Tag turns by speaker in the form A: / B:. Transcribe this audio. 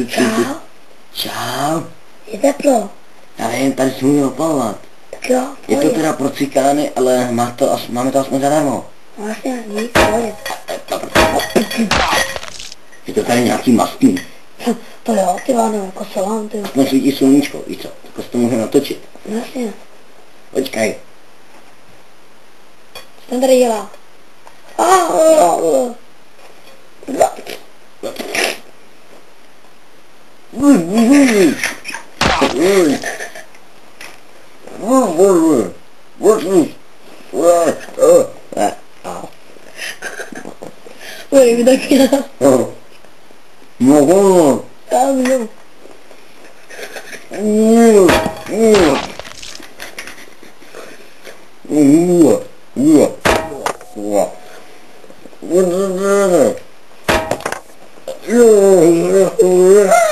A: Čau.
B: Čau.
A: Je teplo.
B: Já vím, tady si můžu opalovat.
A: Tak jo,
B: Je to teda pro cikány, ale máme to aspoň zadarmo.
A: vlastně nic, pojď.
B: Je to tady nějaký mastný.
A: To jo, ty váno, jako salám, ty.
B: Aspoň svítí sluníčko, víš co? Tak to můžu natočit.
A: Vlastně.
B: Počkej.
A: Co ten tady dělá? Ой, mi taky. Já vím.
B: Yeah.